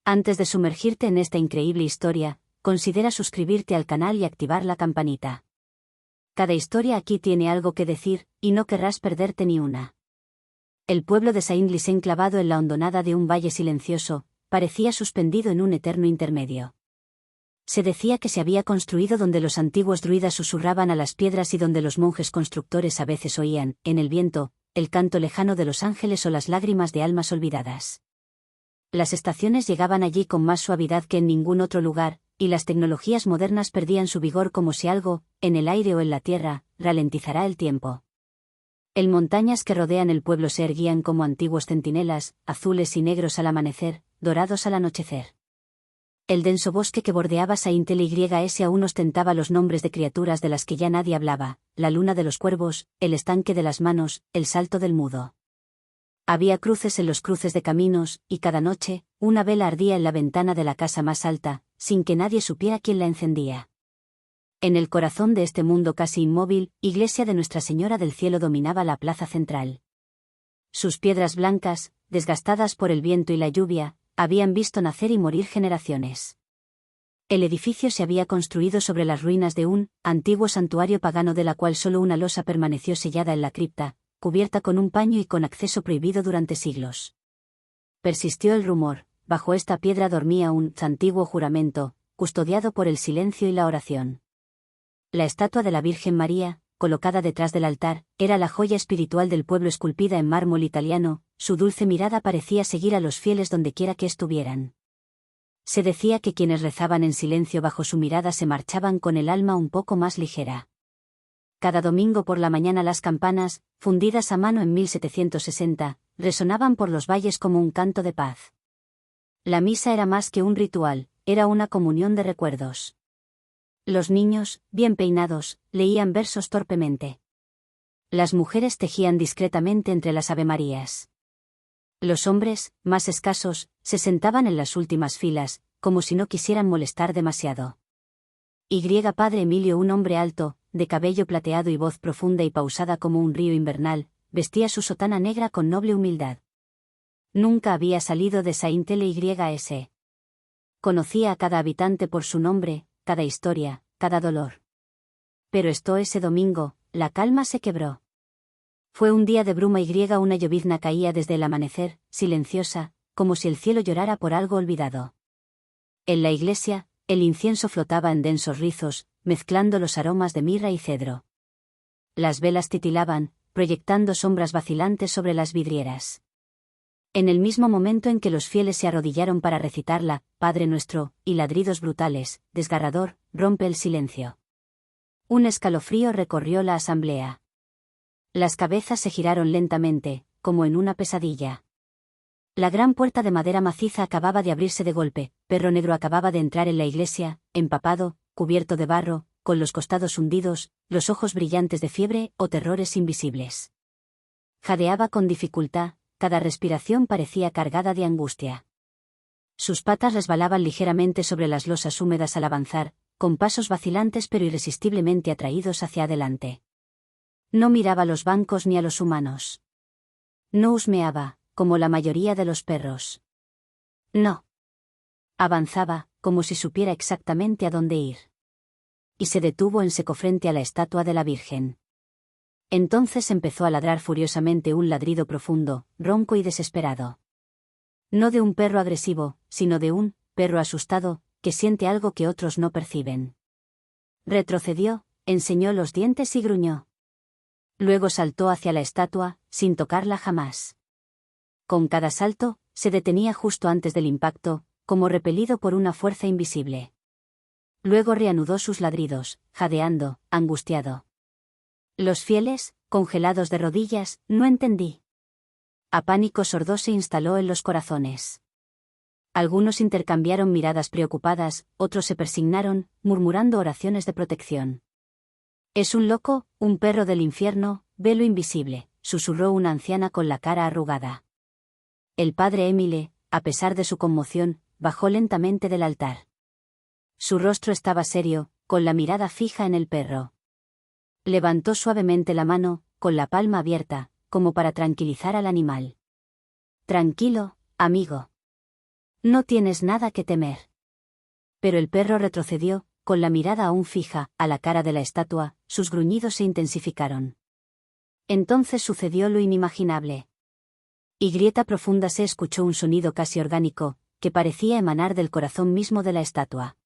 Antes de sumergirte en esta increíble historia, considera suscribirte al canal y activar la campanita. Cada historia aquí tiene algo que decir, y no querrás perderte ni una. El pueblo de Saint-Lys, enclavado en la hondonada de un valle silencioso, parecía suspendido en un eterno intermedio. Se decía que se había construido donde los antiguos druidas susurraban a las piedras y donde los monjes constructores a veces oían, en el viento, el canto lejano de los ángeles o las lágrimas de almas olvidadas. Las estaciones llegaban allí con más suavidad que en ningún otro lugar, y las tecnologías modernas perdían su vigor como si algo, en el aire o en la tierra, ralentizara el tiempo. El montañas que rodean el pueblo se erguían como antiguos centinelas, azules y negros al amanecer, dorados al anochecer. El denso bosque que bordeaba Saint-Lys aún ostentaba los nombres de criaturas de las que ya nadie hablaba: la luna de los cuervos, el estanque de las manos, el salto del mudo. Había cruces en los cruces de caminos, y cada noche, una vela ardía en la ventana de la casa más alta, sin que nadie supiera quién la encendía. En el corazón de este mundo casi inmóvil, iglesia de Nuestra Señora del Cielo dominaba la plaza central. Sus piedras blancas, desgastadas por el viento y la lluvia, habían visto nacer y morir generaciones. El edificio se había construido sobre las ruinas de un antiguo santuario pagano, de la cual solo una losa permaneció sellada en la cripta, cubierta con un paño y con acceso prohibido durante siglos. Persistió el rumor: bajo esta piedra dormía un antiguo juramento, custodiado por el silencio y la oración. La estatua de la Virgen María, colocada detrás del altar, era la joya espiritual del pueblo, esculpida en mármol italiano. Su dulce mirada parecía seguir a los fieles dondequiera que estuvieran. Se decía que quienes rezaban en silencio bajo su mirada se marchaban con el alma un poco más ligera. Cada domingo por la mañana las campanas, fundidas a mano en 1760, resonaban por los valles como un canto de paz. La misa era más que un ritual, era una comunión de recuerdos. Los niños, bien peinados, leían versos torpemente. Las mujeres tejían discretamente entre las avemarías. Los hombres, más escasos, se sentaban en las últimas filas, como si no quisieran molestar demasiado. Padre Emilio, un hombre alto, de cabello plateado y voz profunda y pausada como un río invernal, vestía su sotana negra con noble humildad. Nunca había salido de Saint-Lys. Conocía a cada habitante por su nombre, cada historia, cada dolor. Pero ese domingo, la calma se quebró. Fue un día de bruma una llovizna caía desde el amanecer, silenciosa, como si el cielo llorara por algo olvidado. En la iglesia, el incienso flotaba en densos rizos, mezclando los aromas de mirra y cedro. Las velas titilaban, proyectando sombras vacilantes sobre las vidrieras. En el mismo momento en que los fieles se arrodillaron para recitarla, Padre Nuestro, y ladridos brutales, desgarrador, rompe el silencio. Un escalofrío recorrió la asamblea. Las cabezas se giraron lentamente, como en una pesadilla. La gran puerta de madera maciza acababa de abrirse de golpe. Perro Negro acababa de entrar en la iglesia, empapado, cubierto de barro, con los costados hundidos, los ojos brillantes de fiebre o terrores invisibles. Jadeaba con dificultad, cada respiración parecía cargada de angustia. Sus patas resbalaban ligeramente sobre las losas húmedas al avanzar, con pasos vacilantes pero irresistiblemente atraídos hacia adelante. No miraba a los bancos ni a los humanos. No husmeaba, como la mayoría de los perros. No. Avanzaba, como si supiera exactamente a dónde ir. Y se detuvo en seco frente a la estatua de la Virgen. Entonces empezó a ladrar furiosamente, un ladrido profundo, ronco y desesperado. No de un perro agresivo, sino de un perro asustado, que siente algo que otros no perciben. Retrocedió, enseñó los dientes y gruñó. Luego saltó hacia la estatua, sin tocarla jamás. Con cada salto, se detenía justo antes del impacto, como repelido por una fuerza invisible. Luego reanudó sus ladridos, jadeando, angustiado. Los fieles, congelados de rodillas, no entendí. A pánico sordo se instaló en los corazones. Algunos intercambiaron miradas preocupadas, otros se persignaron, murmurando oraciones de protección. «Es un loco, un perro del infierno, velo invisible», susurró una anciana con la cara arrugada. El padre Émile, a pesar de su conmoción, bajó lentamente del altar. Su rostro estaba serio, con la mirada fija en el perro. Levantó suavemente la mano, con la palma abierta, como para tranquilizar al animal. «Tranquilo, amigo. No tienes nada que temer. Pero el perro retrocedió, con la mirada aún fija, a la cara de la estatua, sus gruñidos se intensificaron. Entonces sucedió lo inimaginable. Y grieta profunda se escuchó un sonido casi orgánico, que parecía emanar del corazón mismo de la estatua.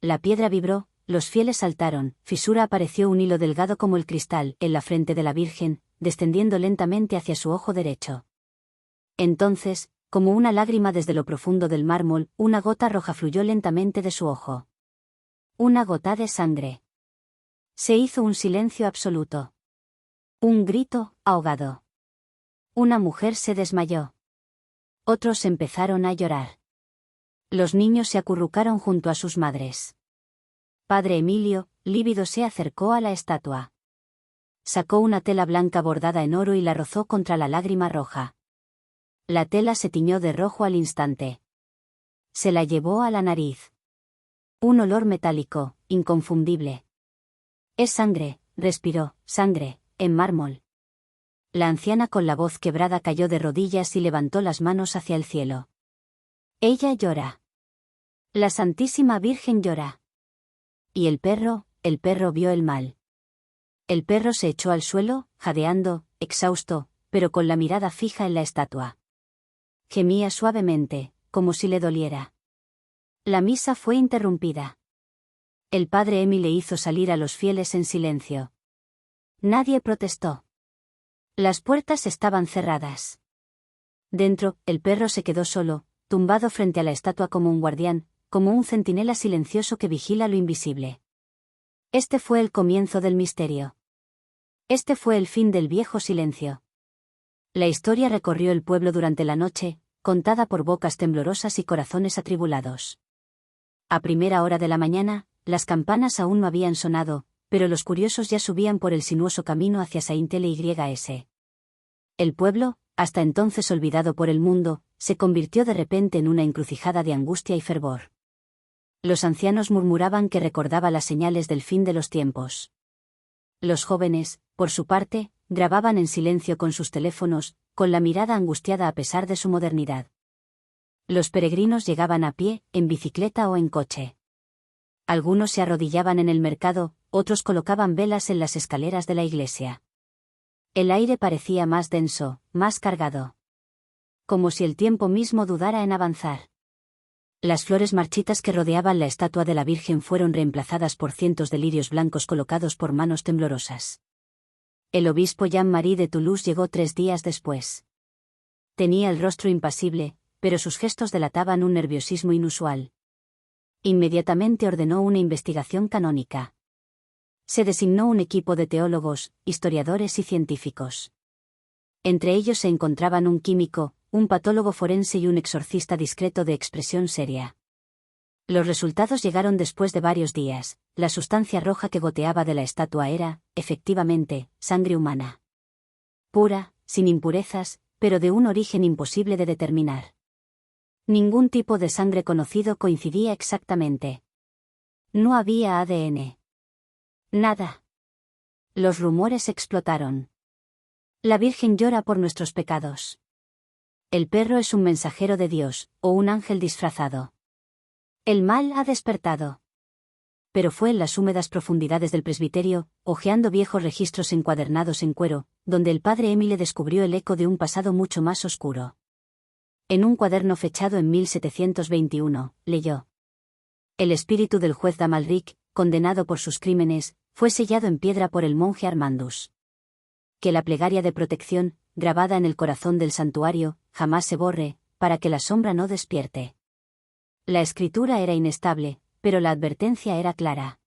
La piedra vibró, los fieles saltaron, fisura apareció un hilo delgado como el cristal, en la frente de la Virgen, descendiendo lentamente hacia su ojo derecho. Entonces, como una lágrima desde lo profundo del mármol, una gota roja fluyó lentamente de su ojo. Una gota de sangre. Se hizo un silencio absoluto. Un grito, ahogado. Una mujer se desmayó. Otros empezaron a llorar. Los niños se acurrucaron junto a sus madres. Padre Emilio, lívido, se acercó a la estatua. Sacó una tela blanca bordada en oro y la rozó contra la lágrima roja. La tela se tiñó de rojo al instante. Se la llevó a la nariz. Un olor metálico, inconfundible. Es sangre, respiró, sangre, en mármol. La anciana con la voz quebrada cayó de rodillas y levantó las manos hacia el cielo. Ella llora. La Santísima Virgen llora. Y el perro vio el mal. El perro se echó al suelo, jadeando, exhausto, pero con la mirada fija en la estatua. Gemía suavemente, como si le doliera. La misa fue interrumpida. El padre Emile hizo salir a los fieles en silencio. Nadie protestó. Las puertas estaban cerradas. Dentro, el perro se quedó solo, tumbado frente a la estatua como un guardián, como un centinela silencioso que vigila lo invisible. Este fue el comienzo del misterio. Este fue el fin del viejo silencio. La historia recorrió el pueblo durante la noche, contada por bocas temblorosas y corazones atribulados. A primera hora de la mañana, las campanas aún no habían sonado, pero los curiosos ya subían por el sinuoso camino hacia Saint-Ly. El pueblo, hasta entonces olvidado por el mundo, se convirtió de repente en una encrucijada de angustia y fervor. Los ancianos murmuraban que recordaba las señales del fin de los tiempos. Los jóvenes, por su parte, grababan en silencio con sus teléfonos, con la mirada angustiada a pesar de su modernidad. Los peregrinos llegaban a pie, en bicicleta o en coche. Algunos se arrodillaban en el mercado, otros colocaban velas en las escaleras de la iglesia. El aire parecía más denso, más cargado. Como si el tiempo mismo dudara en avanzar. Las flores marchitas que rodeaban la estatua de la Virgen fueron reemplazadas por cientos de lirios blancos colocados por manos temblorosas. El obispo Jean-Marie de Toulouse llegó 3 días después. Tenía el rostro impasible, pero sus gestos delataban un nerviosismo inusual. Inmediatamente ordenó una investigación canónica. Se designó un equipo de teólogos, historiadores y científicos. Entre ellos se encontraban un químico, un patólogo forense y un exorcista discreto de expresión seria. Los resultados llegaron después de varios días. La sustancia roja que goteaba de la estatua era, efectivamente, sangre humana. Pura, sin impurezas, pero de un origen imposible de determinar. Ningún tipo de sangre conocido coincidía exactamente. No había ADN. Nada. Los rumores explotaron. La Virgen llora por nuestros pecados. El perro es un mensajero de Dios, o un ángel disfrazado. El mal ha despertado. Pero fue en las húmedas profundidades del presbiterio, hojeando viejos registros encuadernados en cuero, donde el padre Emile descubrió el eco de un pasado mucho más oscuro. En un cuaderno fechado en 1721, leyó: El espíritu del juez d'Amalric, condenado por sus crímenes, fue sellado en piedra por el monje Armandus. Que la plegaria de protección, grabada en el corazón del santuario, jamás se borre, para que la sombra no despierte. La escritura era inestable, pero la advertencia era clara.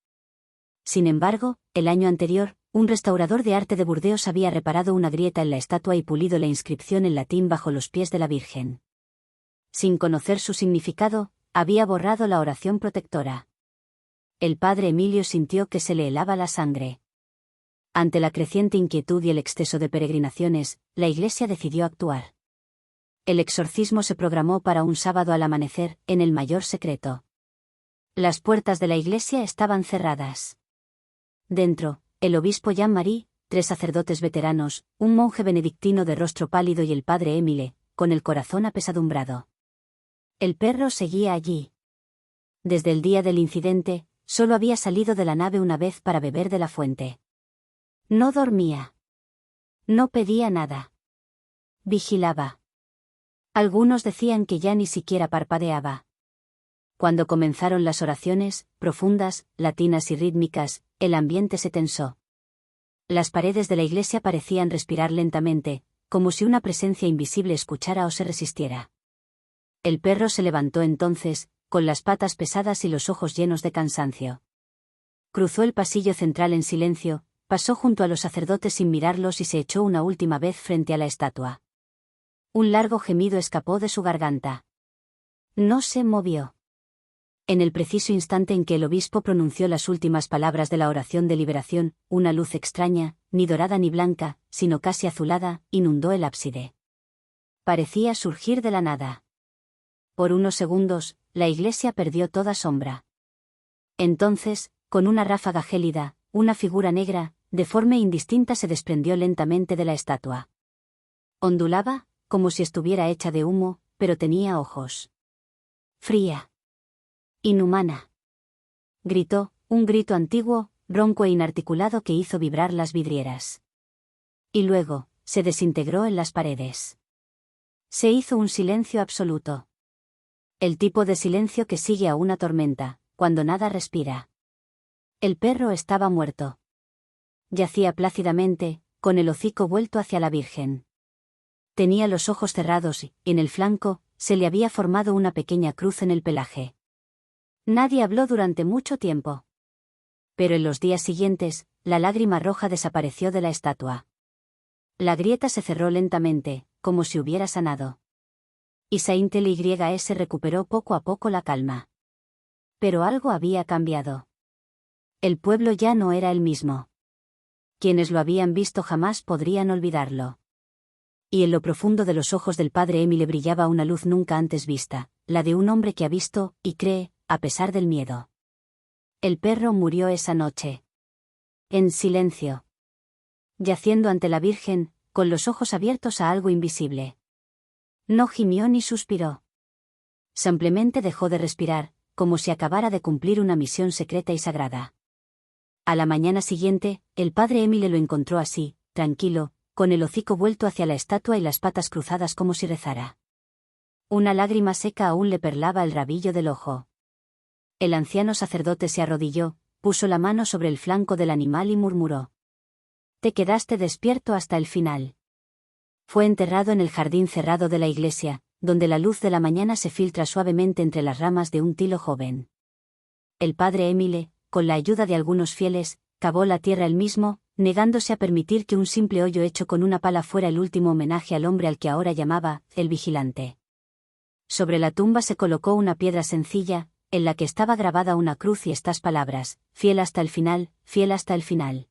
Sin embargo, el año anterior, un restaurador de arte de Burdeos había reparado una grieta en la estatua y pulido la inscripción en latín bajo los pies de la Virgen. Sin conocer su significado, había borrado la oración protectora. El padre Emilio sintió que se le helaba la sangre. Ante la creciente inquietud y el exceso de peregrinaciones, la Iglesia decidió actuar. El exorcismo se programó para un sábado al amanecer, en el mayor secreto. Las puertas de la iglesia estaban cerradas. Dentro, el obispo Jean-Marie, 3 sacerdotes veteranos, un monje benedictino de rostro pálido y el padre Emile, con el corazón apesadumbrado. El perro seguía allí. Desde el día del incidente, solo había salido de la nave una vez para beber de la fuente. No dormía. No pedía nada. Vigilaba. Algunos decían que ya ni siquiera parpadeaba. Cuando comenzaron las oraciones, profundas, latinas y rítmicas, el ambiente se tensó. Las paredes de la iglesia parecían respirar lentamente, como si una presencia invisible escuchara o se resistiera. El perro se levantó entonces, con las patas pesadas y los ojos llenos de cansancio. Cruzó el pasillo central en silencio, pasó junto a los sacerdotes sin mirarlos y se echó una última vez frente a la estatua. Un largo gemido escapó de su garganta. No se movió. En el preciso instante en que el obispo pronunció las últimas palabras de la oración de liberación, una luz extraña, ni dorada ni blanca, sino casi azulada, inundó el ábside. Parecía surgir de la nada. Por unos segundos, la iglesia perdió toda sombra. Entonces, con una ráfaga gélida, una figura negra, deforme e indistinta se desprendió lentamente de la estatua. Ondulaba, como si estuviera hecha de humo, pero tenía ojos. Fría. Inhumana. Gritó, un grito antiguo, ronco e inarticulado que hizo vibrar las vidrieras. Y luego, se desintegró en las paredes. Se hizo un silencio absoluto. El tipo de silencio que sigue a una tormenta, cuando nada respira. El perro estaba muerto. Yacía plácidamente, con el hocico vuelto hacia la Virgen. Tenía los ojos cerrados y, en el flanco, se le había formado una pequeña cruz en el pelaje. Nadie habló durante mucho tiempo. Pero en los días siguientes, la lágrima roja desapareció de la estatua. La grieta se cerró lentamente, como si hubiera sanado. Y Saint LYS recuperó poco a poco la calma. Pero algo había cambiado. El pueblo ya no era el mismo. Quienes lo habían visto jamás podrían olvidarlo. Y en lo profundo de los ojos del padre Émile brillaba una luz nunca antes vista, la de un hombre que ha visto, y cree, a pesar del miedo. El perro murió esa noche. En silencio. Yaciendo ante la Virgen, con los ojos abiertos a algo invisible. No gimió ni suspiró. Simplemente dejó de respirar, como si acabara de cumplir una misión secreta y sagrada. A la mañana siguiente, el padre Émile lo encontró así, tranquilo, con el hocico vuelto hacia la estatua y las patas cruzadas como si rezara. Una lágrima seca aún le perlaba el rabillo del ojo. El anciano sacerdote se arrodilló, puso la mano sobre el flanco del animal y murmuró. Te quedaste despierto hasta el final. Fue enterrado en el jardín cerrado de la iglesia, donde la luz de la mañana se filtra suavemente entre las ramas de un tilo joven. El padre Émile, con la ayuda de algunos fieles, cavó la tierra él mismo, negándose a permitir que un simple hoyo hecho con una pala fuera el último homenaje al hombre al que ahora llamaba, el vigilante. Sobre la tumba se colocó una piedra sencilla, en la que estaba grabada una cruz y estas palabras, fiel hasta el final, fiel hasta el final.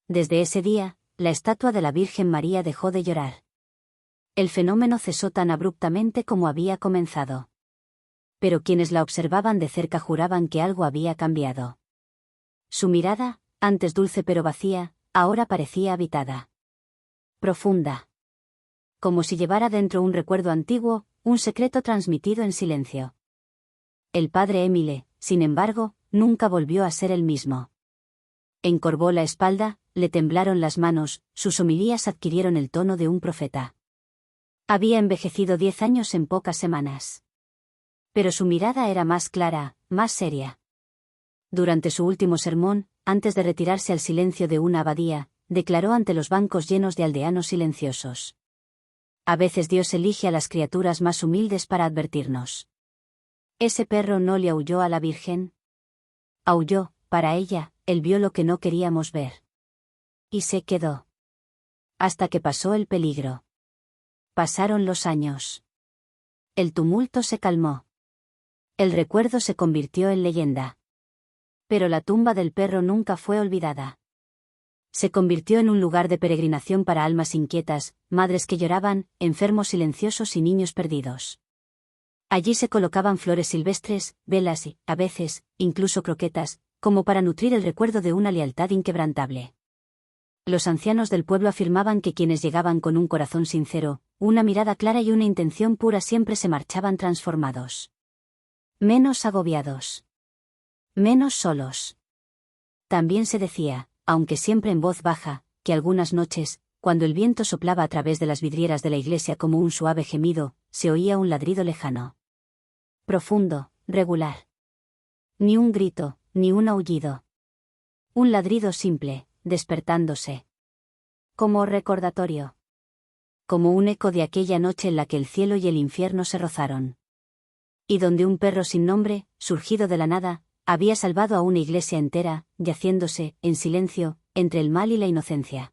Desde ese día, la estatua de la Virgen María dejó de llorar. El fenómeno cesó tan abruptamente como había comenzado. Pero quienes la observaban de cerca juraban que algo había cambiado. Su mirada, antes dulce pero vacía, ahora parecía habitada. Profunda. Como si llevara dentro un recuerdo antiguo, un secreto transmitido en silencio. El padre Émile, sin embargo, nunca volvió a ser el mismo. Encorvó la espalda, le temblaron las manos, sus homilías adquirieron el tono de un profeta. Había envejecido 10 años en pocas semanas. Pero su mirada era más clara, más seria. Durante su último sermón, antes de retirarse al silencio de una abadía, declaró ante los bancos llenos de aldeanos silenciosos. A veces Dios elige a las criaturas más humildes para advertirnos. ¿Ese perro no le aulló a la Virgen? Aulló, para ella, él vio lo que no queríamos ver. Y se quedó. Hasta que pasó el peligro. Pasaron los años. El tumulto se calmó. El recuerdo se convirtió en leyenda. Pero la tumba del perro nunca fue olvidada. Se convirtió en un lugar de peregrinación para almas inquietas, madres que lloraban, enfermos silenciosos y niños perdidos. Allí se colocaban flores silvestres, velas y, a veces, incluso croquetas, como para nutrir el recuerdo de una lealtad inquebrantable. Los ancianos del pueblo afirmaban que quienes llegaban con un corazón sincero, una mirada clara y una intención pura siempre se marchaban transformados. Menos agobiados. Menos solos. También se decía, aunque siempre en voz baja, que algunas noches, cuando el viento soplaba a través de las vidrieras de la iglesia como un suave gemido, se oía un ladrido lejano. Profundo, regular. Ni un grito, ni un aullido. Un ladrido simple, despertándose. Como recordatorio. Como un eco de aquella noche en la que el cielo y el infierno se rozaron. Y donde un perro sin nombre, surgido de la nada, había salvado a una iglesia entera, yaciéndose, en silencio, entre el mal y la inocencia.